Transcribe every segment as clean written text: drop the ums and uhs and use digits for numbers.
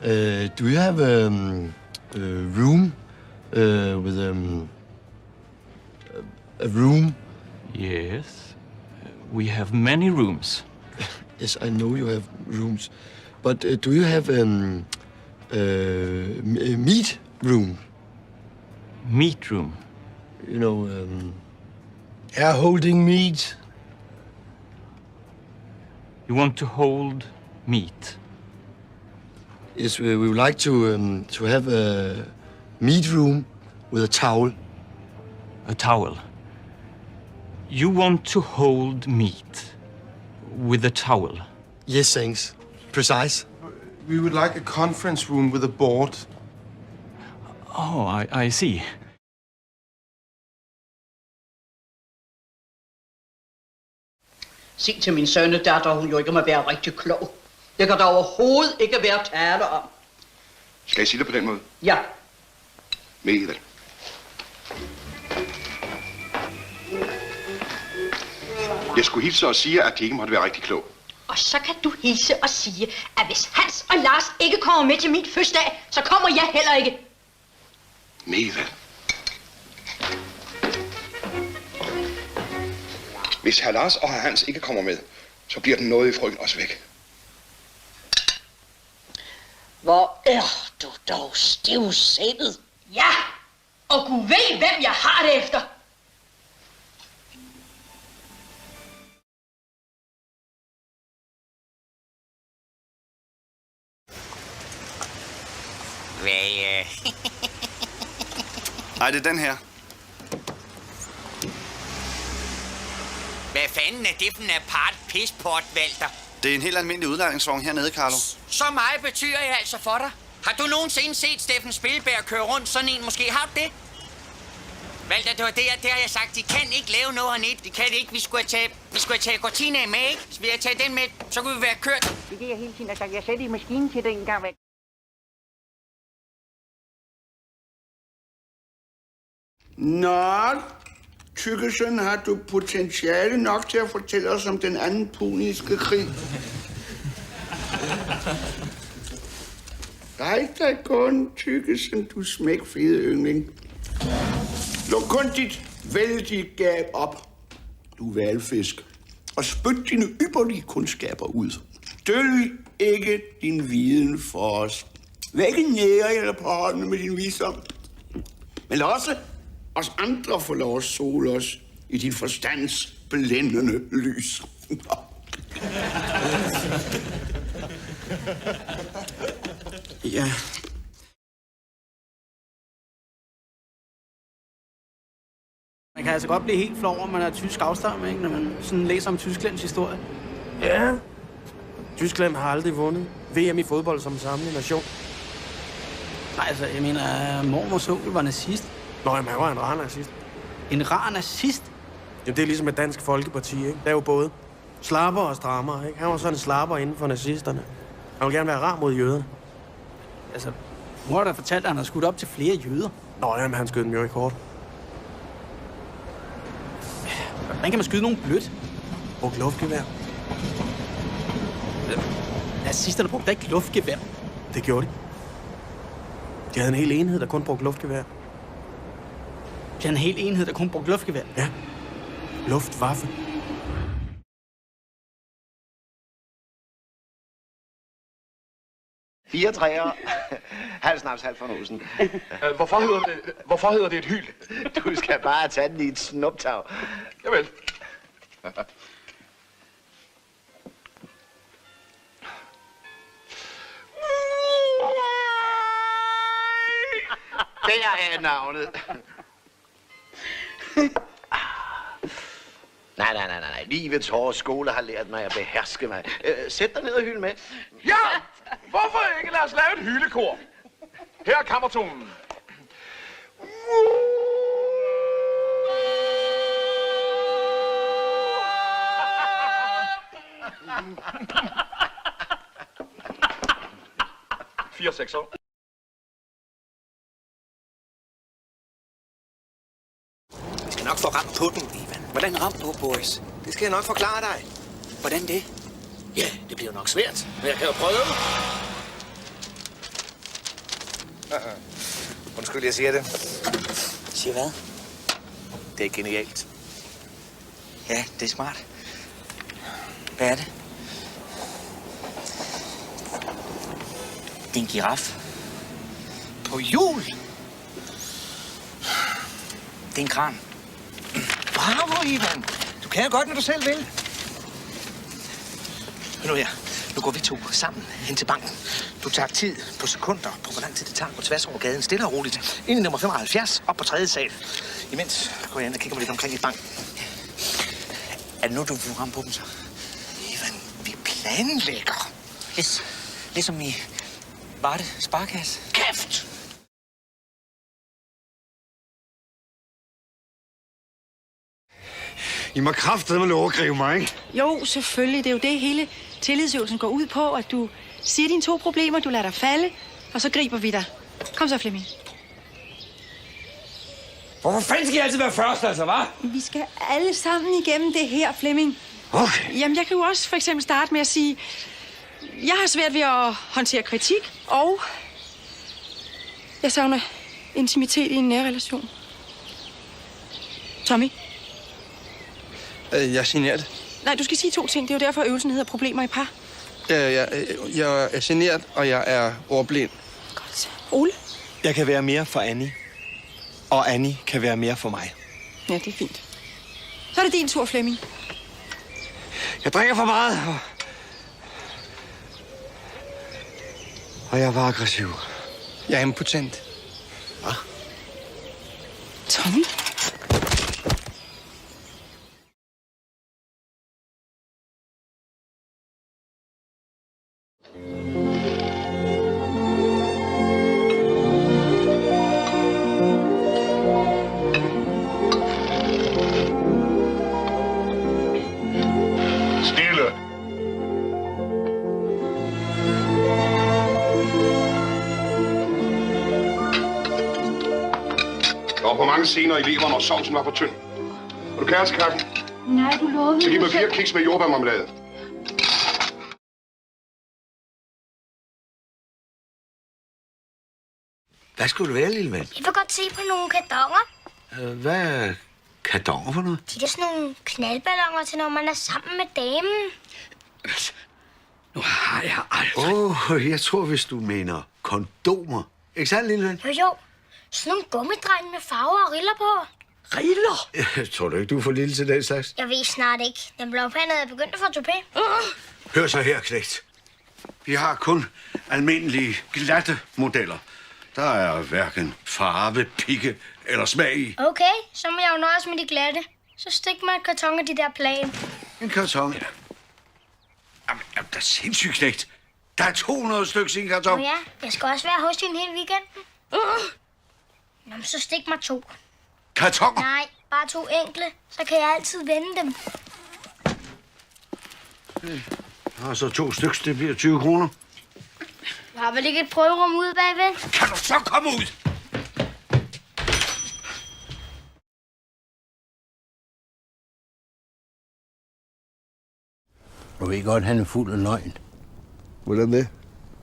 Do you have a room with a room? Yes, we have many rooms. Yes, I know you have rooms, but do you have a meat room? Meat room. You know, Air holding meat. You want to hold meat? yes, we would like to have a meat room with a towel. A towel. You want to hold meat with a towel? Yes, thanks. Precise. We would like a conference room with a board. Oh, I see. Se til min sønnedatter, hun jo ikke må være rigtig klog. Det kan der overhovedet ikke være tale om. Skal jeg sige det på den måde? Ja. Michael. Jeg skulle hilse og sige, at de ikke måtte være rigtig klog. Og så kan du hilse og sige, at hvis Hans og Lars ikke kommer med til min fødselsdag, så kommer jeg heller ikke. Michael. Hvis herr Lars og herr Hans ikke kommer med, så bliver den noget i frygten også væk. Hvor er du dog stivsindet? Ja, og Gud ved, hvem jeg har det efter. Nej, det er den her. Hvad fanden er det for en apart pisport, Walter? Det er en helt almindelig udlejningsvogn hernede, Carlo. Så meget betyder jeg altså for dig. Har du nogensinde set Steffen Spielberg køre rundt sådan en? Måske har du det? Walter, det har jeg sagt. De kan ikke lave noget hernede. De kan det ikke. Vi skulle have taget Cortina med, ikke? Så vi har taget den med, så kunne vi være kørt. Det er det, jeg hele tiden har sagt. Jeg sætter i maskinen til det en gang. Nå, Tykkesen, har du potentiale nok til at fortælle os om den anden puniske krig? Nej, da kun, Tykkesen, du smækfede yngling. Luk kun dit vældige gab op, du valfisk, og spyt dine ypperlige kundskaber ud. Døl ikke din viden for os. Vække nære eller på hånden med din visdom. Men også os andre får lov at sole os i din forstands blændende lys. Ja. Man kan altså godt blive helt flov, om man er tysk afstamning, når man sådan læser om Tysklands historie. Ja. Tyskland har aldrig vundet VM i fodbold som samlet nation. Nej, altså, jeg mener, mormors onkel var nazist. Nå, jamen, han var en rar nazist. En rar nazist? Jamen, det er ligesom et dansk folkeparti, ikke? Der er jo både slapper og strammer, ikke? Han var sådan en slapper inden for nazisterne. Han ville gerne være rar mod jøder. Altså, mor der fortalte, at han havde skudt op til flere jøder. Nå, jamen, han skød dem jo ikke hårdt. Hvordan kan man skyde nogen blødt? Brugte luftgevær. Nazisterne brugte ikke luftgevær. Det gjorde de. De havde en hel enhed, der kun brugte luftgevær. De havde en hel enhed, der kun brugte luftgevær? Ja. Luftwaffe. Fire træer, halv snaps, halv fornusen. Hvorfor hedder det et hyl? Du skal bare tage den i et snuptag. Javel. Der er navnet. Nej. Livets hårde skole har lært mig at beherske mig. Sæt dig ned og hylde med. Ja! Hvorfor ikke lade os lave et hyldekor? Her er kammertonen. Fire sekser. Vi skal nok få ramt på den, Ivan. Hvordan ramt på, Boris? Det skal jeg nok forklare dig. Hvordan det? Ja, det bliver nok svært, men jeg kan jo prøve. Undskyld, jeg siger det. Siger hvad? Det er genialt. Ja, det er smart. Hvad er det? Det er en giraf. På hjul? Det er en kran. Bravo, Ivan. Du kan jo godt, når du selv vil. Hør nu her. Nu går vi to sammen hen til banken. Du tager tid på sekunder på, hvor lang tid det tager på tværs over gaden. Stille og roligt. Ind i nummer 75, op på 3. sal. Imens går jeg ind og kigger mig lidt omkring i banken. Er det nu, du vil ramme på dem så? Ivan, vi planlægger. Yes. Ligesom i Varde Sparkasse. Kæft! I må kraftedeme lov at gribe mig, ikke? Jo, selvfølgelig. Det er jo det, hele tillidsøvelsen går ud på, at du siger dine 2 problemer, du lader dig falde, og så griber vi dig. Kom så, Flemming. Hvorfor fanden skal jeg altid være først, altså, hva'? Vi skal alle sammen igennem det her, Flemming. Okay. Jamen, jeg kan jo også for eksempel starte med at sige, jeg har svært ved at håndtere kritik, og jeg savner intimitet i en nær relation. Tommy? Jeg er generet. Nej, du skal sige 2 ting. Det er jo derfor, øvelsen hedder problemer i par. Jeg er generet, og jeg er ordblind. Godt. Ole? Jeg kan være mere for Annie, og Annie kan være mere for mig. Ja, det er fint. Så er det din tur, Flemming. Jeg drikker for meget. Og jeg var aggressiv. Jeg er impotent. Hvad? Tommy? Stille. Der var for mange scener i leveren, og sovsen var for tynd. Og du kæresteskaffen? Nej, du lovede. Så giv mig 4 kiks med jordbærmarmelade. Hvad skulle det være, lille ven? Jeg vil godt se på nogle kardonger. Hvad er kardonger for noget? De er sådan nogle knaldballoner til, når man er sammen med damen. Nu har jeg aldrig... jeg tror, hvis du mener kondomer. Ikke sandt, lille ven? Jo. Sådan nogle gummidrenge med farver og riller på. Riller? Jeg tror du ikke, du er for lille til den slags? Jeg ved snart ikke. Den blåpandede er begyndt at få toupé. Hør så her, knægt. Vi har kun almindelige glatte modeller. Der er hverken farve, pigge eller smag i. Okay, så må jeg jo nøjes med de glatte. Så stik mig et karton af de der plan. En karton? Jamen, der er sindssygt, knægt. Der er 200 stykker i en karton. Ja, jeg skal også være hos din hele weekenden. Nå, men så stik mig 2. Kartoner? Nej, bare 2 enkle. Så kan jeg altid vende dem. Og så 2 stykker, det bliver 20 kroner. Du har vel ikke et prøverum ude bagved? Kan du så komme ud? Du ved godt, han er fuld af løgn. Hvordan det?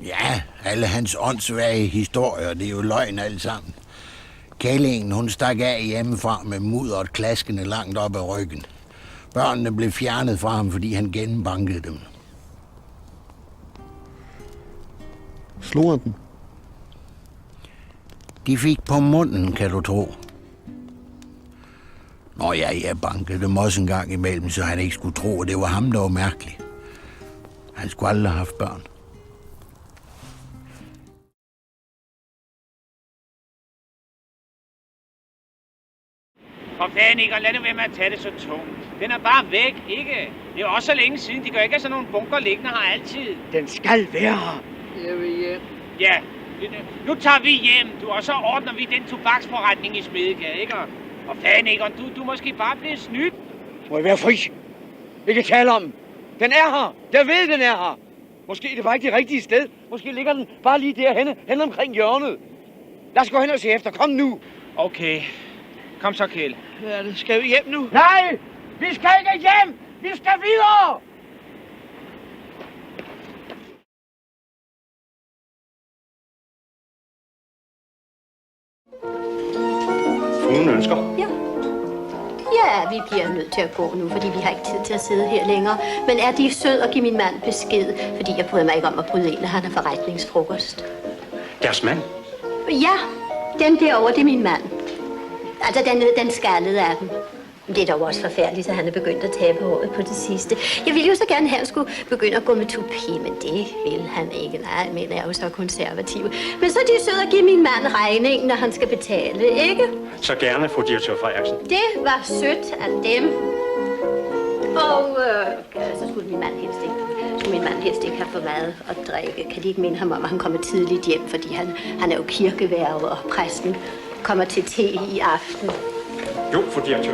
Ja, alle hans åndssvage historier, det er jo løgn alle sammen. Kællingen, hun stak af hjemmefra med mudderet klaskende langt op ad ryggen. Børnene blev fjernet fra ham, fordi han gennembankede dem. Slog han den? De fik på munden, kan du tro. Nå ja, jeg bankede dem også en gang imellem, så han ikke skulle tro, at det var ham, der var mærkelig. Han skulle aldrig have haft børn. For fanden ikke, og lad nu være med at tage det så tungt. Den er bare væk, ikke? Det er også så længe siden. De gør ikke have sådan nogle bunker liggende her altid. Den skal være her. Jeg vil hjem. Ja, nu tager vi hjem, du, og så ordner vi den tobaksforretning i Smedegade, ikke? Og fanden ikke, og du måske bare blive snydt. Må jeg være fri? Vi kan tale om den. Den er her. Jeg ved, den er her. Måske er det bare ikke det rigtige sted. Måske ligger den bare lige derhenne, hen omkring hjørnet. Lad os gå hen og se efter. Kom nu. Okay. Kom så, Kjeld. Hvad er det? Skal vi hjem nu? Nej! Vi skal ikke hjem! Vi skal videre! jeg er nødt til at gå nu, fordi vi har ikke tid til at sidde her længere. Men er de sød og give min mand besked, fordi jeg bryder mig ikke om at bryde ind, når han er forretningsfrokost. Deres mand? Ja, dem derovre, det er min mand. Altså, den skaldede af dem. Men det er dog også forfærdeligt, at han er begyndt at tabe håret på det sidste. Jeg ville jo så gerne, at han skulle begynde at gå med tupi, men det vil han ikke. Nej, men er jo så konservativ. Men så er de søde at give min mand regningen, når han skal betale, ikke? Så gerne, fru direktør Frederiksen. Det var sødt af dem. Og så skulle min mand helst ikke have for meget at drikke. Kan de ikke minde ham om, at han kommer tidligt hjem, fordi han er jo kirkeværv, og præsten kommer til te i aften. Jo, fru direktør.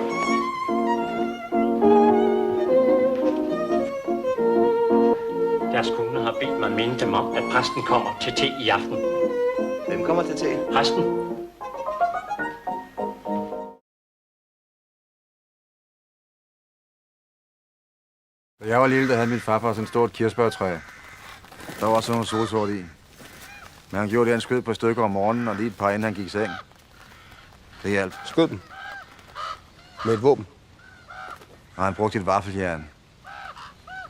Deres kone har bedt mig minde dem om, at præsten kommer til te i aften. Hvem kommer til te? Præsten. Da jeg var lille, der havde min farfar sådan et stort kirsebærtræ. Der var også nogle solsort i. Men han gjorde det, han skød på stykker om morgenen, og lige et par inden han gik i seng. Det hjalp. Skød den? Med et våben? Og han brugte et vaffeljern.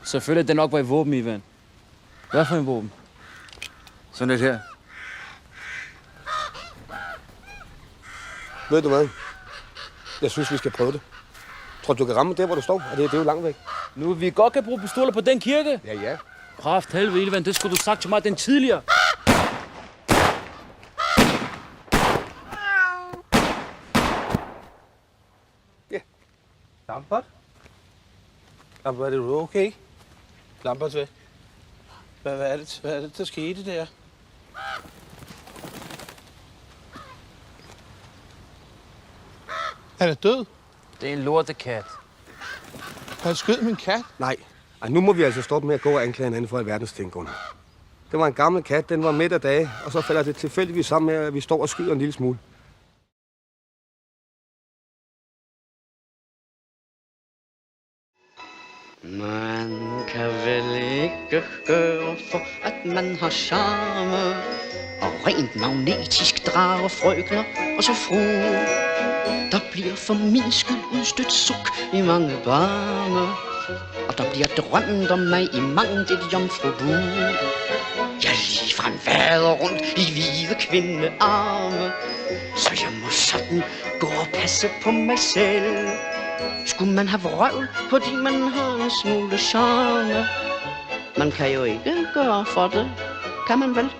Selvfølgelig, det nok var et våben, Ivan. Hvad for en våben? Sådan lidt her. Ved du hvad? Jeg synes, vi skal prøve det. Tror du kan ramme der, hvor du står? Og det er jo langt væk. Nu vi godt kan bruge pistoler på den kirke. Ja. Kraft helvede, Ivan, det skulle du sagt til mig den tidligere. Ja. Lambert? Lambert, er du okay? Lambert, hvad er det, der skete der? Han er død. Det er en lortekat. Han skød min kat? Nej. Nu må vi altså stoppe med at gå og anklage hinanden for alverdens ting, Gunnar. Det var en gammel kat, den var midt af dage, og så falder det tilfældigvis sammen med, at vi står og skyder en lille smule. Man kan vel ikke gøre for, at man har charme, og rent magnetisk drager frøkner og så fruer. Der bliver for min skyld udstødt suk i mange barme, og der bliver drømt om mig i mangt et jomfrubu. Jeg ligefrem vader rundt i hvide kvindearme, så jeg må sådan gå og passe på mig selv. Skulle man have vrøvl, fordi man har en smule charme? Man kan jo ikke gøre for det, kan man vel?